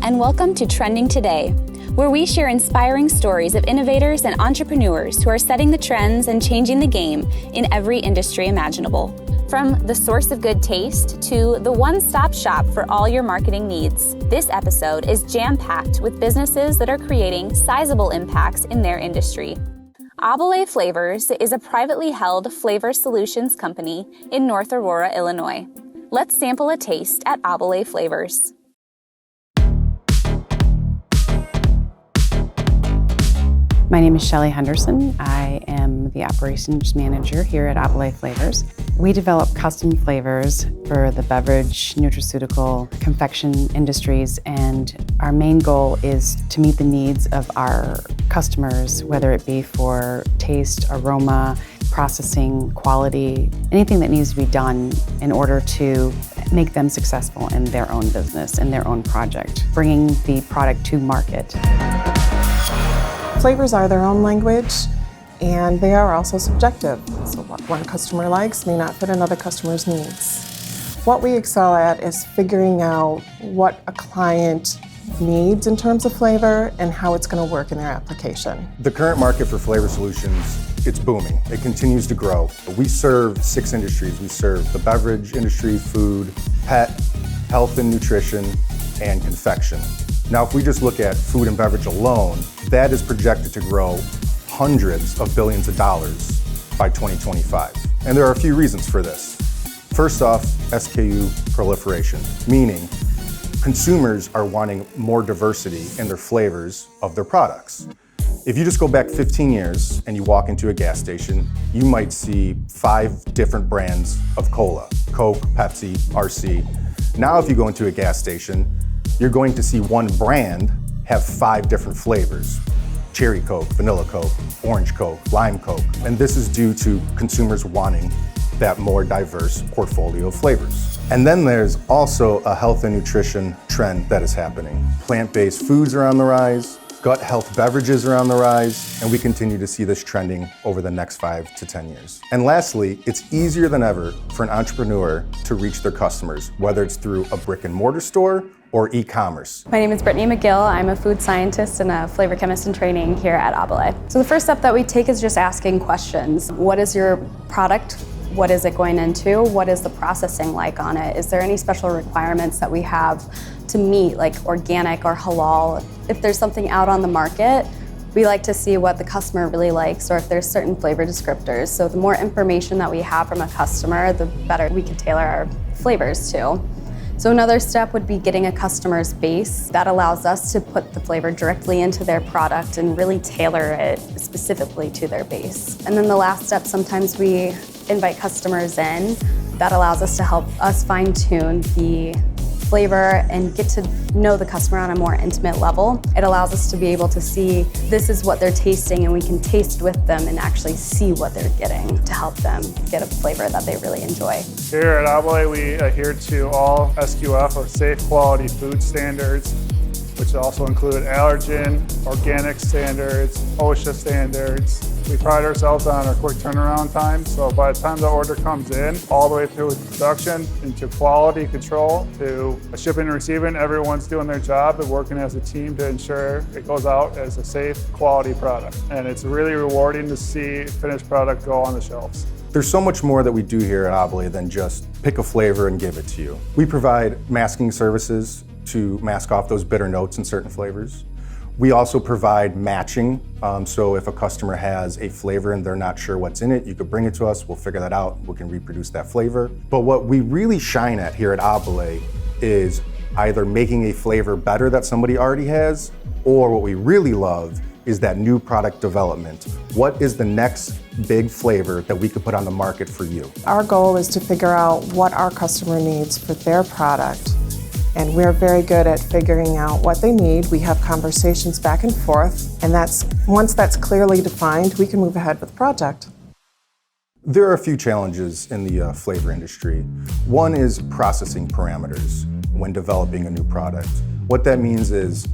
and welcome to Trending Today, where we share inspiring stories of innovators and entrepreneurs who are setting the trends and changing the game in every industry imaginable. From the source of good taste to the one-stop shop for all your marketing needs, this episode is jam-packed with businesses that are creating sizable impacts in their industry. Abelei Flavors is a privately held flavor solutions company in North Aurora, Illinois. Let's sample a taste at Abelei Flavors. My name is Shelley Henderson. I am the operations manager here at Abelei Flavors. We develop custom flavors for the beverage, nutraceutical, confection industries, and our main goal is to meet the needs of our customers, whether it be for taste, aroma, processing, quality, anything that needs to be done in order to make them successful in their own business, in their own project, bringing the product to market. Flavors are their own language, and they are also subjective. So what one customer likes may not fit another customer's needs. What we excel at is figuring out what a client needs in terms of flavor and how it's going to work in their application. The current market for flavor solutions, it's booming. It continues to grow. We serve 6 industries. We serve the beverage industry, food, pet, health and nutrition, and confection. Now, if we just look at food and beverage alone, that is projected to grow hundreds of billions of dollars by 2025. And there are a few reasons for this. First off, SKU proliferation, meaning consumers are wanting more diversity in their flavors of their products. If you just go back 15 years and you walk into a gas station, you might see 5 different brands of cola: Coke, Pepsi, RC. Now, if you go into a gas station, you're going to see one brand have 5 different flavors: cherry Coke, vanilla Coke, orange Coke, lime Coke. And this is due to consumers wanting that more diverse portfolio of flavors. And then there's also a health and nutrition trend that is happening. Plant-based foods are on the rise, gut health beverages are on the rise, and we continue to see this trending over the next 5 to 10 years. And lastly, it's easier than ever for an entrepreneur to reach their customers, whether it's through a brick and mortar store or e-commerce. My name is Brittany McGill. I'm a food scientist and a flavor chemist in training here at Abelei. So the first step that we take is just asking questions. What is your product? What is it going into? What is the processing like on it? Is there any special requirements that we have to meet, like organic or halal? If there's something out on the market, we like to see what the customer really likes, or if there's certain flavor descriptors. So the more information that we have from a customer, the better we can tailor our flavors to. So another step would be getting a customer's base. That allows us to put the flavor directly into their product and really tailor it specifically to their base. And then the last step, sometimes we invite customers in. That allows us to help us fine-tune the flavor and get to know the customer on a more intimate level. It allows us to be able to see this is what they're tasting, and we can taste with them and actually see what they're getting to help them get a flavor that they really enjoy. Here at Abelei, we adhere to all SQF, or safe quality food standards, which also include allergen, organic standards, OSHA standards. We pride ourselves on our quick turnaround time, so by the time the order comes in, all the way through production, into quality control, to shipping and receiving, everyone's doing their job and working as a team to ensure it goes out as a safe, quality product. And it's really rewarding to see finished product go on the shelves. There's so much more that we do here at Abelei than just pick a flavor and give it to you. We provide masking services to mask off those bitter notes in certain flavors. We also provide matching, so if a customer has a flavor and they're not sure what's in it, you could bring it to us, we'll figure that out, we can reproduce that flavor. But what we really shine at here at Abelei is either making a flavor better that somebody already has, or what we really love is that new product development. What is the next big flavor that we could put on the market for you? Our goal is to figure out what our customer needs for their product, and we're very good at figuring out what they need. We have conversations back and forth, and once that's clearly defined, we can move ahead with the project. There are a few challenges in the flavor industry. One is processing parameters when developing a new product. What that means is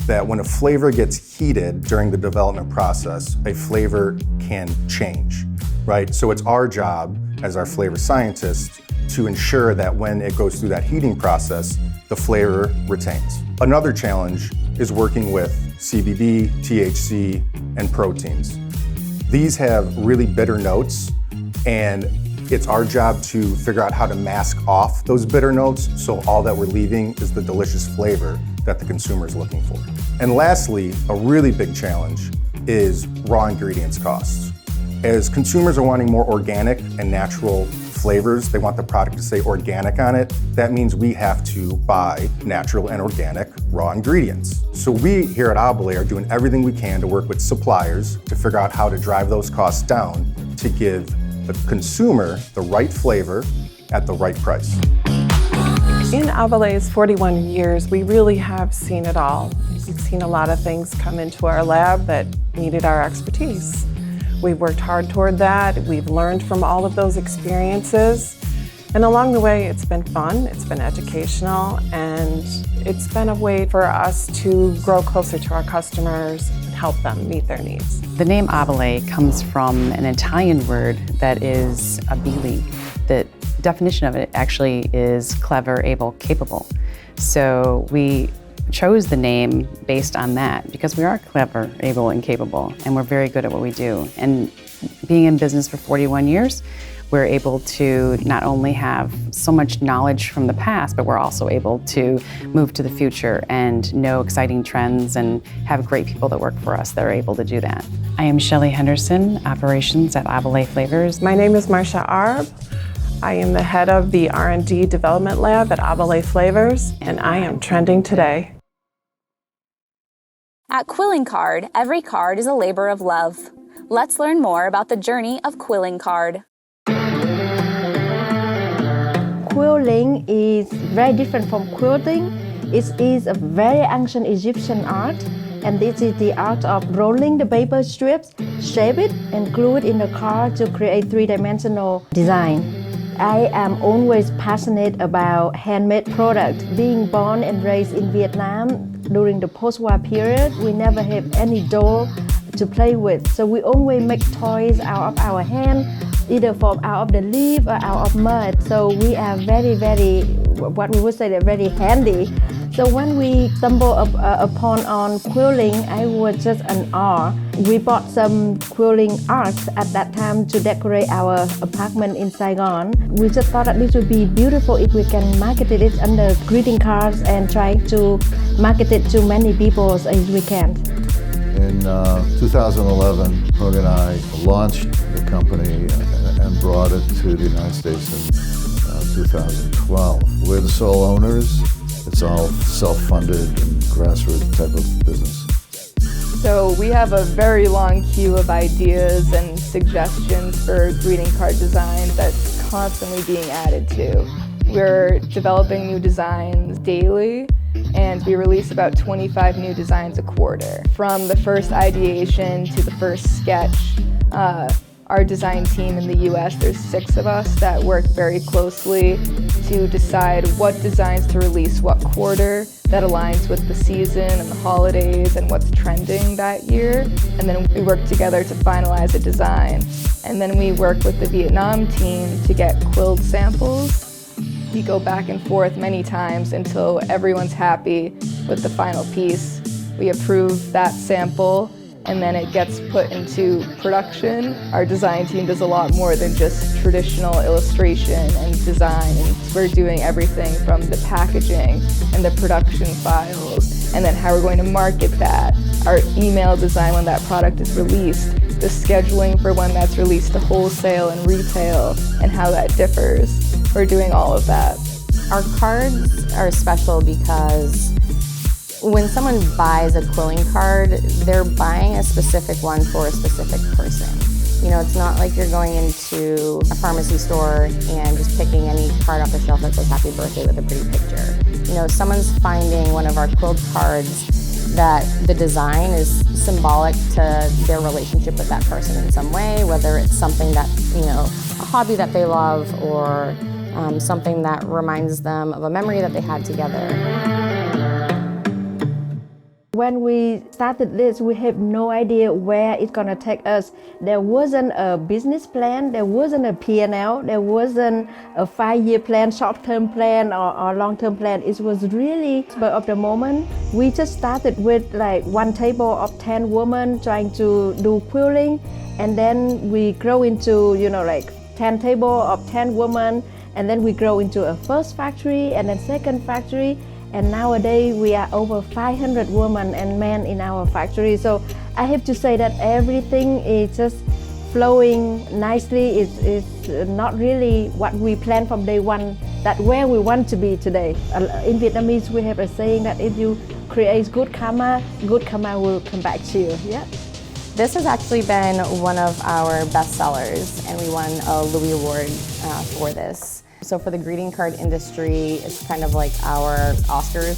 that when a flavor gets heated during the development process, a flavor can change, right? So it's our job as our flavor scientists to ensure that when it goes through that heating process, the the flavor retains. Another challenge is working with CBD, THC, and proteins. These have really bitter notes, and it's our job to figure out how to mask off those bitter notes so all that we're leaving is the delicious flavor that the consumer is looking for. And lastly, a really big challenge is raw ingredients costs. As consumers are wanting more organic and natural flavors, they want the product to say organic on it. That means we have to buy natural and organic raw ingredients. So we here at Abelei are doing everything we can to work with suppliers to figure out how to drive those costs down to give the consumer the right flavor at the right price. In Abelei's 41 years, we really have seen it all. We've seen a lot of things come into our lab that needed our expertise. We've worked hard toward that. We've learned from all of those experiences. And along the way, it's been fun, it's been educational, and it's been a way for us to grow closer to our customers and help them meet their needs. The name Abelei comes from an Italian word that is Abelei. The definition of it actually is clever, able, capable. So we chose the name based on that because we are clever, able, and capable, and we're very good at what we do. And being in business for 41 years, we're able to not only have so much knowledge from the past, but we're also able to move to the future and know exciting trends and have great people that work for us that are able to do that. I am Shelley Henderson, operations at Abelei Flavors. My name is Marcia Arb. I am the head of the R&D Development Lab at Abelei Flavors, and I am trending today. At Quilling Card, every card is a labor of love. Let's learn more about the journey of Quilling Card. Quilling is very different from quilting. It is a very ancient Egyptian art, and this is the art of rolling the paper strips, shape it, and glue it in the card to create three-dimensional design. I am always passionate about handmade products. Being born and raised in Vietnam during the post-war period, we never have any doll to play with. So we always make toys out of our hand, either out of the leaf or out of mud. So we are very, what we would say, they're very handy. So when we stumbled upon quilling, I was just an awe. We bought some quilling arts at that time to decorate our apartment in Saigon. We just thought that this would be beautiful if we can market it under greeting cards and try to market it to many people as we can. In 2011, Hoag and I launched the company and brought it to the United States in 2012. We're the sole owners. It's all self-funded and grassroots type of business. So we have a very long queue of ideas and suggestions for greeting card designs that's constantly being added to. We're developing new designs daily, and we release about 25 new designs a quarter. From the first ideation to the first sketch, our design team in the US, there's 6 of us that work very closely to decide what designs to release what quarter that aligns with the season and the holidays and what's trending that year. And then we work together to finalize a design. And then we work with the Vietnam team to get quilled samples. We go back and forth many times until everyone's happy with the final piece. We approve that sample, and then it gets put into production. Our design team does a lot more than just traditional illustration and design. And we're doing everything from the packaging and the production files, and then how we're going to market that, our email design when that product is released, the scheduling for when that's released to wholesale and retail, and how that differs. We're doing all of that. Our cards are special because when someone buys a quilling card, they're buying a specific one for a specific person. You know, it's not like you're going into a pharmacy store and just picking any card off the shelf that says happy birthday with a pretty picture. You know, someone's finding one of our quilled cards that the design is symbolic to their relationship with that person in some way, whether it's something that, you know, a hobby that they love or something that reminds them of a memory that they had together. When we started this, we have no idea where it's gonna take us. There wasn't a business plan, there wasn't a P&L, there wasn't a 5-year plan, short-term plan or long-term plan. It was really spur of the moment. We just started with like one table of 10 women trying to do quilling, and then we grow into, like 10 table of 10 women, and then we grow into a first factory and then second factory. And nowadays we are over 500 women and men in our factory. So I have to say that everything is just flowing nicely. It's not really what we planned from day one, that where we want to be today. In Vietnamese, we have a saying that if you create good karma will come back to you. Yeah. This has actually been one of our best sellers, and we won a Louis Award for this. So for the greeting card industry, it's kind of like our Oscars.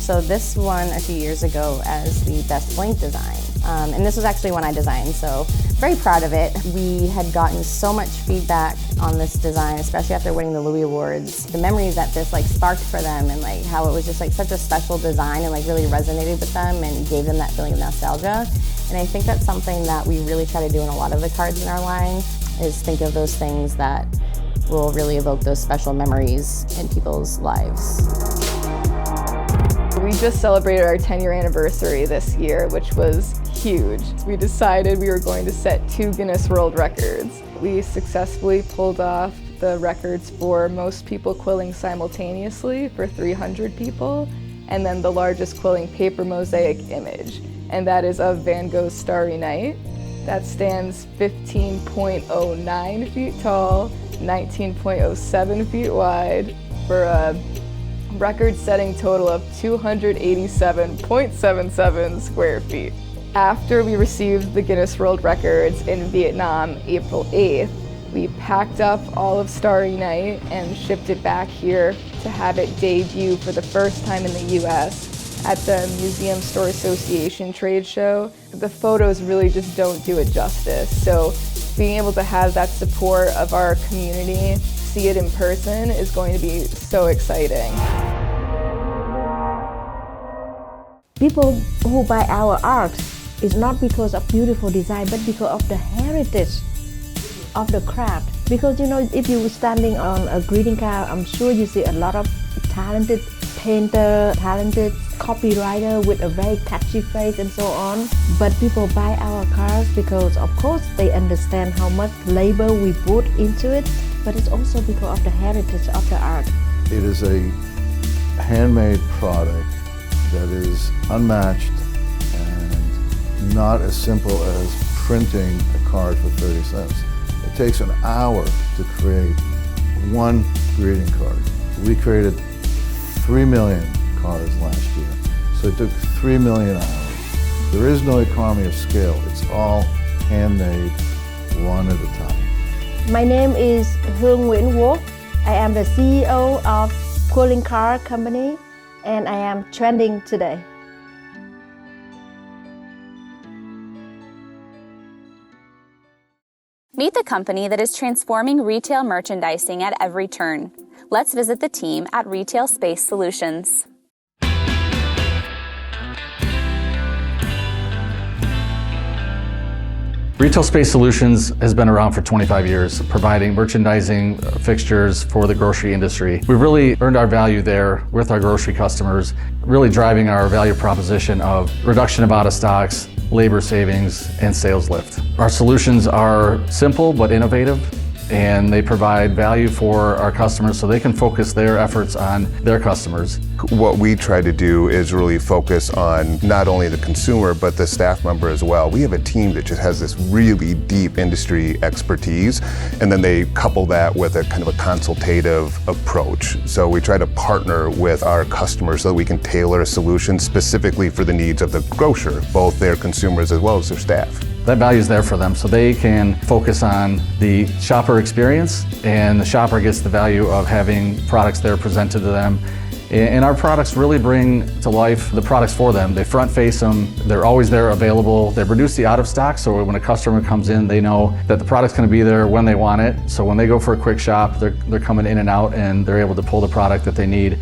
So this won a few years ago as the best blank design. And this was actually one I designed, so very proud of it. We had gotten so much feedback on this design, especially after winning the Louis Awards. The memories that this sparked for them, and how it was just such a special design and really resonated with them and gave them that feeling of nostalgia. And I think that's something that we really try to do in a lot of the cards in our line, is think of those things that will really evoke those special memories in people's lives. We just celebrated our 10-year anniversary this year, which was huge. We decided we were going to set 2 Guinness World Records. We successfully pulled off the records for most people quilling simultaneously for 300 people, and then the largest quilling paper mosaic image, and that is of Van Gogh's Starry Night. That stands 15.09 feet tall, 19.07 feet wide, for a record-setting total of 287.77 square feet. After we received the Guinness World Records in Vietnam, April 8th, we packed up all of Starry Night and shipped it back here to have it debut for the first time in the US at the Museum Store Association trade show. The photos really just don't do it justice. So being able to have that support of our community, see it in person, is going to be so exciting. People who buy our art is not because of beautiful design, but because of the heritage of the craft. Because if you were standing on a greeting card, I'm sure you see a lot of talented painter, talented copywriter with a very catchy face and so on. But people buy our cards because, of course, they understand how much labor we put into it, but it's also because of the heritage of the art. It is a handmade product that is unmatched and not as simple as printing a card for 30 cents. It takes an hour to create one greeting card. We created 3 million cards last year, so it took 3 million hours. There is no economy of scale. It's all handmade, one at a time. My name is Hương Nguyễn Quốc. I am the CEO of Quilling Card company, and I am trending today. Meet the company that is transforming retail merchandising at every turn. Let's visit the team at Retail Space Solutions. Retail Space Solutions has been around for 25 years, providing merchandising fixtures for the grocery industry. We've really earned our value there with our grocery customers, really driving our value proposition of reduction of out of stocks, labor savings, and sales lift. Our solutions are simple but innovative, and they provide value for our customers so they can focus their efforts on their customers. What we try to do is really focus on not only the consumer, but the staff member as well. We have a team that just has this really deep industry expertise, and then they couple that with a kind of a consultative approach. So we try to partner with our customers so that we can tailor a solution specifically for the needs of the grocer, both their consumers as well as their staff. That value is there for them so they can focus on the shopper experience, and the shopper gets the value of having products there presented to them. And our products really bring to life the products for them. They front face them, they're always there available. They reduce the out of stock, so when a customer comes in, they know that the product's gonna be there when they want it. So when they go for a quick shop, they're coming in and out, and they're able to pull the product that they need.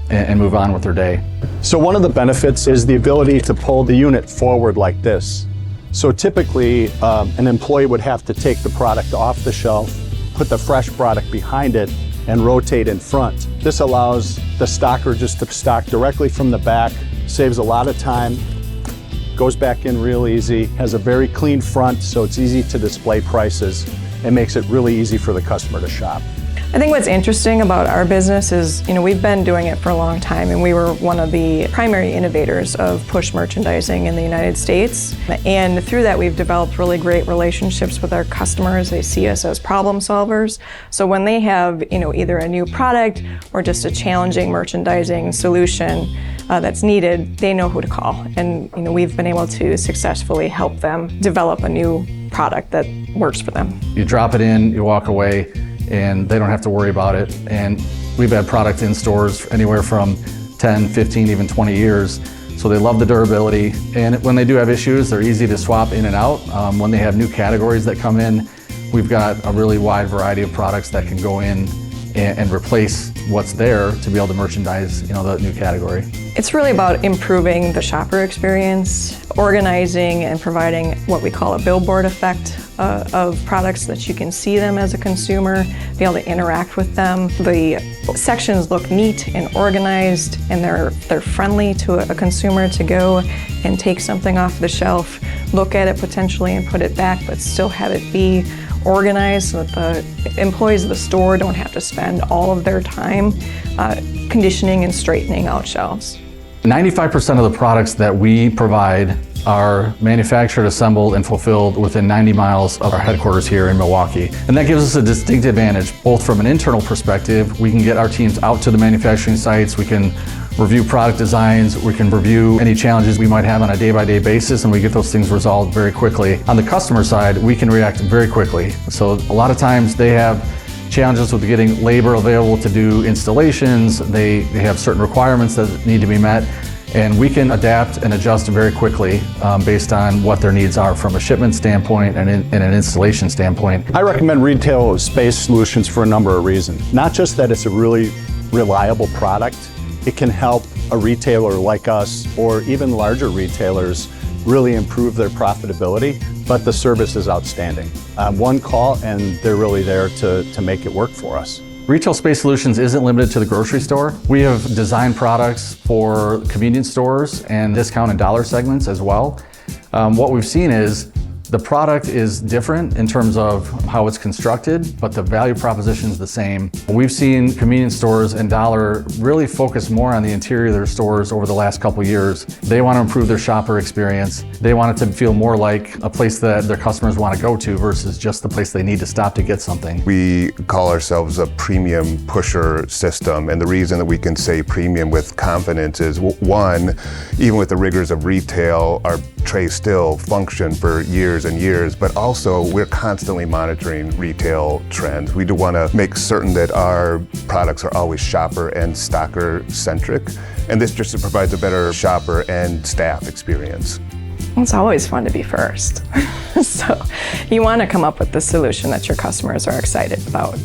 and move on with their day. So one of the benefits is the ability to pull the unit forward like this. So typically, an employee would have to take the product off the shelf, put the fresh product behind it, and rotate in front. This allows the stocker just to stock directly from the back, saves a lot of time, goes back in real easy, has a very clean front so it's easy to display prices, and makes it really easy for the customer to shop. I think what's interesting about our business is, we've been doing it for a long time, and we were one of the primary innovators of push merchandising in the United States. And through that, we've developed really great relationships with our customers. They see us as problem solvers. So when they have, either a new product or just a challenging merchandising solution that's needed, they know who to call. And we've been able to successfully help them develop a new product that works for them. You drop it in, you walk away, and they don't have to worry about it. And we've had product in stores anywhere from 10, 15, even 20 years. So they love the durability. And when they do have issues, they're easy to swap in and out. When they have new categories that come in, we've got a really wide variety of products that can go in and replace what's there to be able to merchandise, the new category. It's really about improving the shopper experience, organizing and providing what we call a billboard effect of products so that you can see them as a consumer, be able to interact with them. The sections look neat and organized, and they're friendly to a consumer to go and take something off the shelf, look at it potentially and put it back, but still have it be organized so that the employees of the store don't have to spend all of their time conditioning and straightening out shelves. 95% of the products that we provide are manufactured, assembled, and fulfilled within 90 miles of our headquarters here in Milwaukee. And that gives us a distinct advantage, both from an internal perspective. We can get our teams out to the manufacturing sites, we can review product designs, we can review any challenges we might have on a day-by-day basis, and we get those things resolved very quickly. On the customer side, we can react very quickly. So a lot of times they have challenges with getting labor available to do installations. They have certain requirements that need to be met, and we can adapt and adjust very quickly based on what their needs are from a shipment standpoint and an installation standpoint. I recommend retail space solutions for a number of reasons. Not just that it's a really reliable product, it can help a retailer like us or even larger retailers really improve their profitability, but the service is outstanding. One call and they're really there to make it work for us. Retail Space Solutions isn't limited to the grocery store. We have designed products for convenience stores and discount and dollar segments as well. What we've seen is the product is different in terms of how it's constructed, but the value proposition is the same. We've seen convenience stores and dollar really focus more on the interior of their stores over the last couple of years. They want to improve their shopper experience. They want it to feel more like a place that their customers want to go to versus just the place they need to stop to get something. We call ourselves a premium pusher system, and the reason that we can say premium with confidence is, one, even with the rigors of retail, our trays still function for years and years, but also we're constantly monitoring retail trends. We do want to make certain that our products are always shopper and stocker centric, and this just provides a better shopper and staff experience. It's always fun to be first. So you want to come up with the solution that your customers are excited about.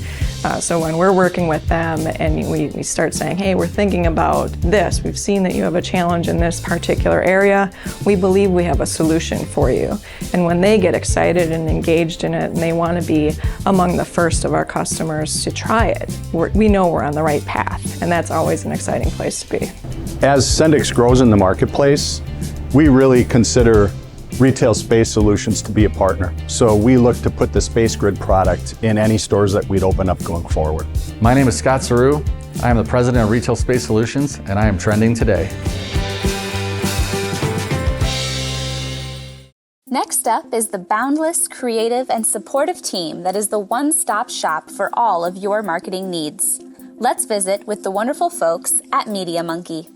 So when we're working with them and we start saying, hey, we're thinking about this, we've seen that you have a challenge in this particular area, we believe we have a solution for you. And when they get excited and engaged in it and they want to be among the first of our customers to try it, we know we're on the right path, and that's always an exciting place to be. As Sendix grows in the marketplace, we really consider Retail Space Solutions to be a partner. So we look to put the Space Grid product in any stores that we'd open up going forward. My name is Scott Saru. I am the president of Retail Space Solutions, and I am trending today. Next up is the boundless, creative, and supportive team that is the one-stop shop for all of your marketing needs. Let's visit with the wonderful folks at Media Monkey.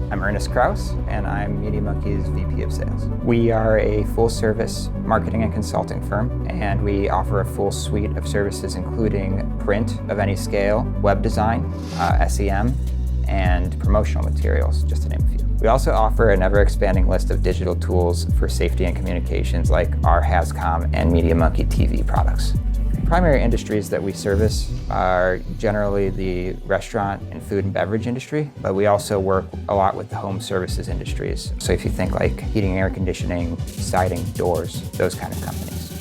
I'm Ernest Krause, and I'm Media Monkey's VP of Sales. We are a full-service marketing and consulting firm, and we offer a full suite of services including print of any scale, web design, SEM, and promotional materials, just to name a few. We also offer an ever-expanding list of digital tools for safety and communications like our HASCOM and Media Monkey TV products. primary industries that we service are generally the restaurant and food and beverage industry, but we also work a lot with the home services industries. So if you think like heating, air conditioning, siding, doors, those kind of companies.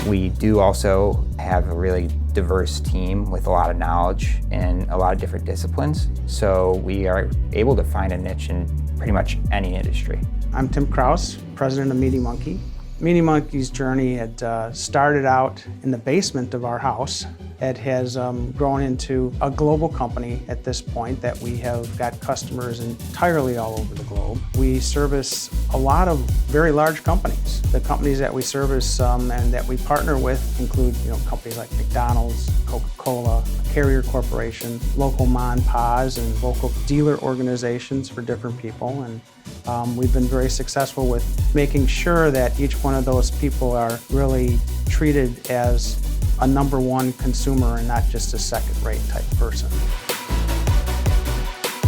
We do also have a really diverse team with a lot of knowledge in a lot of different disciplines. So we are able to find a niche in pretty much any industry. I'm Tim Kraus, president of Meaty Monkey. Meaty Monkey's journey had started out in the basement of our house. It has grown into a global company at this point that we have got customers entirely all over the globe. We service a lot of very large companies. The companies that we service and that we partner with include companies like McDonald's, Coca-Cola, Carrier Corporation, local mon-pas and local dealer organizations for different people. And we've been very successful with making sure that each one of those people are really treated as a number one consumer and not just a second-rate type person.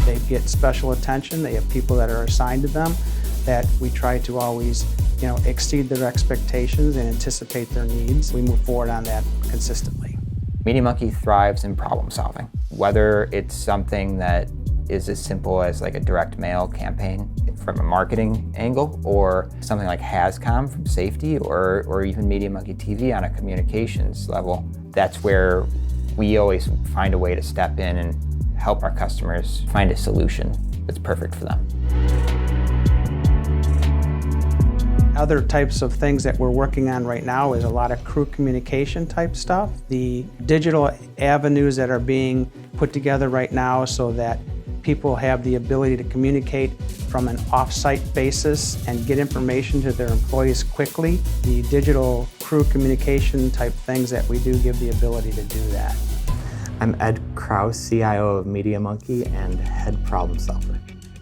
They get special attention. They have people that are assigned to them that we try to always exceed their expectations and anticipate their needs. We move forward on that consistently. Meaty Monkey thrives in problem solving, whether it's something that is as simple as like a direct mail campaign from a marketing angle, or something like HazCom from safety, or even Meaty Monkey TV on a communications level. That's where we always find a way to step in and help our customers find a solution that's perfect for them. Other types of things that we're working on right now is a lot of crew communication type stuff. The digital avenues that are being put together right now so that people have the ability to communicate from an off-site basis and get information to their employees quickly. The digital crew communication type things that we do give the ability to do that. I'm Ed Kraus, CIO of Meaty Monkey and head problem solver.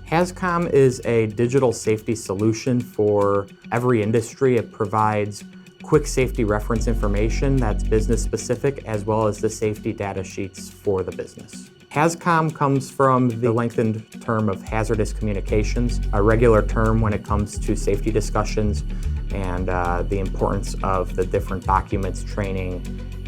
HazCom is a digital safety solution for every industry. It provides quick safety reference information that's business specific, as well as the safety data sheets for the business. HazCom comes from the lengthened term of hazardous communications, a regular term when it comes to safety discussions and the importance of the different documents, training,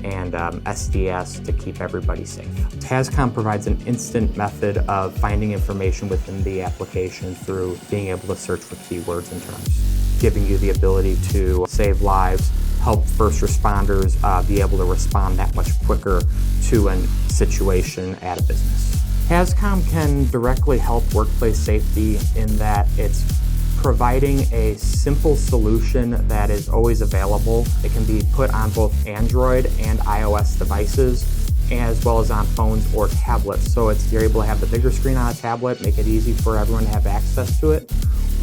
and SDS to keep everybody safe. HazCom provides an instant method of finding information within the application through being able to search for keywords and terms, giving you the ability to save lives, help first responders be able to respond that much quicker to a situation at a business. HazCom can directly help workplace safety in that it's providing a simple solution that is always available. It can be put on both Android and iOS devices, as well as on phones or tablets. So you're able to have the bigger screen on a tablet, make it easy for everyone to have access to it.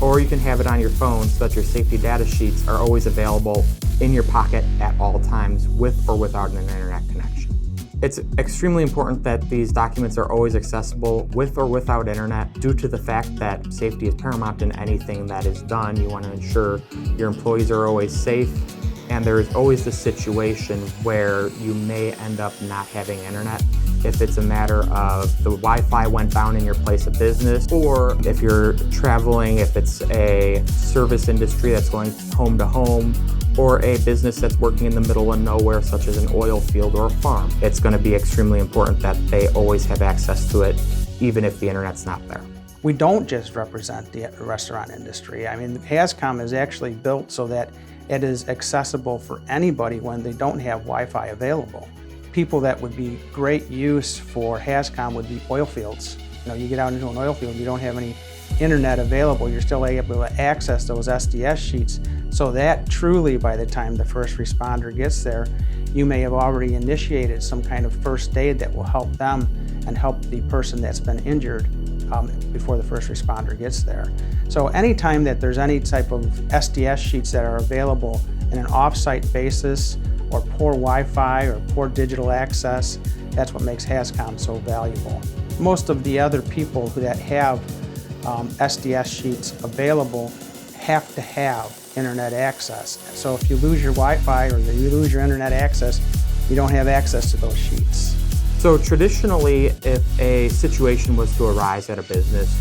Or you can have it on your phone so that your safety data sheets are always available in your pocket at all times with or without an internet connection. It's extremely important that these documents are always accessible with or without internet due to the fact that safety is paramount in anything that is done. You want to ensure your employees are always safe, and there is always the situation where you may end up not having internet. If it's a matter of the Wi-Fi went down in your place of business, or if you're traveling, if it's a service industry that's going home to home, or a business that's working in the middle of nowhere, such as an oil field or a farm. It's going to be extremely important that they always have access to it, even if the internet's not there. We don't just represent the restaurant industry. I mean, HazCom is actually built so that it is accessible for anybody when they don't have Wi-Fi available. People that would be great use for HazCom would be oil fields. You get out into an oil field, you don't have any internet available, you're still able to access those SDS sheets, so that truly by the time the first responder gets there, you may have already initiated some kind of first aid that will help them and help the person that's been injured before the first responder gets there. So anytime that there's any type of SDS sheets that are available in an off-site basis, or poor Wi-Fi or poor digital access, that's what makes HazCom so valuable. Most of the other people that have SDS sheets available have to have internet access. So if you lose your Wi-Fi or you lose your internet access, you don't have access to those sheets. So traditionally, if a situation was to arise at a business,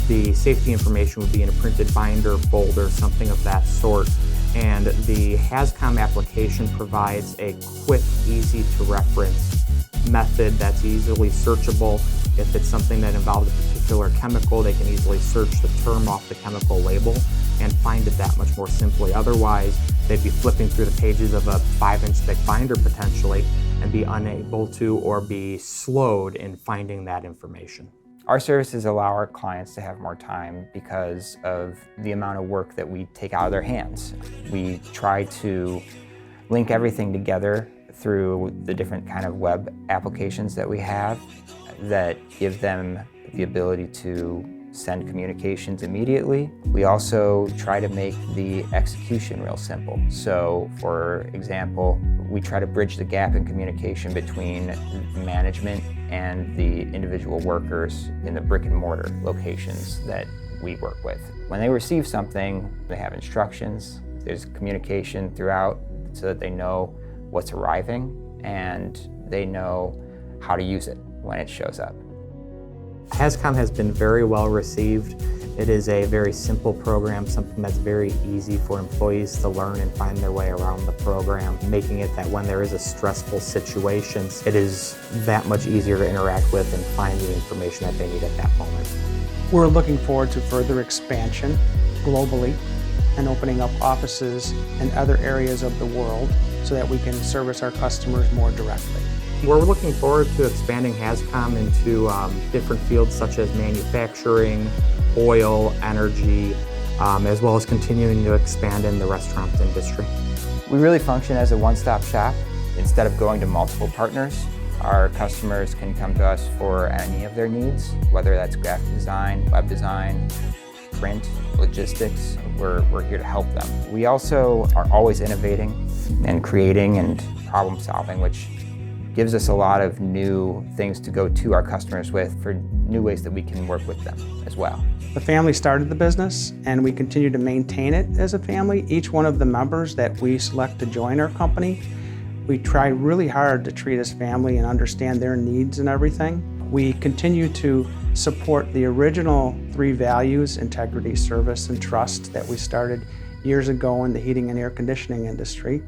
the safety information would be in a printed binder, folder, something of that sort. And the HAZCOM application provides a quick, easy to reference method that's easily searchable. If it's something that involves a particular chemical, they can easily search the term off the chemical label and find it that much more simply. Otherwise, they'd be flipping through the pages of a 5-inch thick binder potentially and be unable to or be slowed in finding that information. Our services allow our clients to have more time because of the amount of work that we take out of their hands. We try to link everything together through the different kind of web applications that we have that give them the ability to send communications immediately. We also try to make the execution real simple. So, for example, we try to bridge the gap in communication between management and the individual workers in the brick and mortar locations that we work with. When they receive something, they have instructions, there's communication throughout so that they know what's arriving and they know how to use it when it shows up. HAZCOM has been very well received. It is a very simple program, something that's very easy for employees to learn and find their way around the program, making it that when there is a stressful situation, it is that much easier to interact with and find the information that they need at that moment. We're looking forward to further expansion globally and opening up offices in other areas of the world so that we can service our customers more directly. We're looking forward to expanding HAZCOM into different fields such as manufacturing, oil, energy, as well as continuing to expand in the restaurant industry. We really function as a one-stop shop. Instead of going to multiple partners, our customers can come to us for any of their needs, whether that's graphic design, web design, print, logistics. We're here to help them. We also are always innovating and creating and problem solving, which gives us a lot of new things to go to our customers with for new ways that we can work with them as well. The family started the business and we continue to maintain it as a family. Each one of the members that we select to join our company, we try really hard to treat as family and understand their needs and everything. We continue to support the original 3 values, integrity, service, and trust, that we started years ago in the heating and air conditioning industry.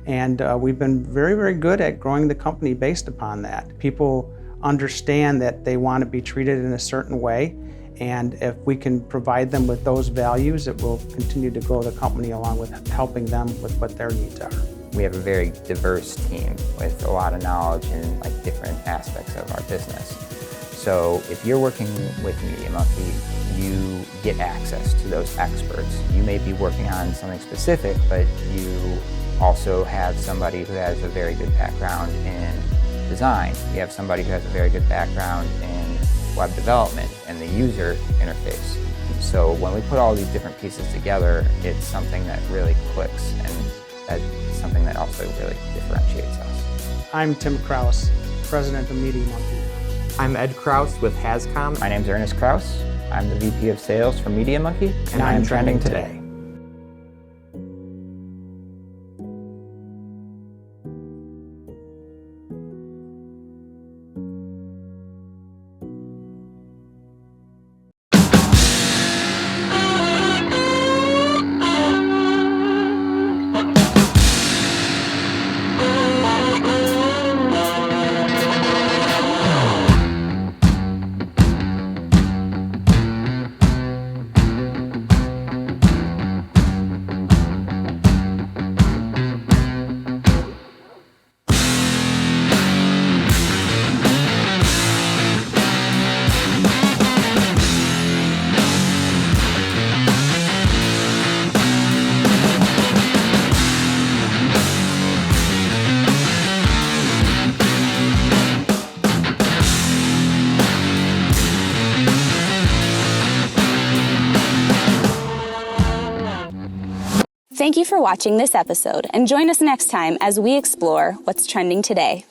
And we've been very, very good at growing the company based upon that. People understand that they want to be treated in a certain way, and if we can provide them with those values, it will continue to grow the company along with helping them with what their needs are. We have a very diverse team with a lot of knowledge in different aspects of our business. So if you're working with Media Monkey, you get access to those experts. You may be working on something specific, but you also have somebody who has a very good background in design. You have somebody who has a very good background in web development and the user interface. So when we put all these different pieces together, it's something that really clicks, and that's something that also really differentiates us. I'm Tim Kraus, President of Media Monkey. I'm Ed Kraus with HAZCOM. My name's Ernest Kraus. I'm the VP of Sales for Media Monkey, and I'm trending today. Thank you for watching this episode, and join us next time as we explore what's trending today.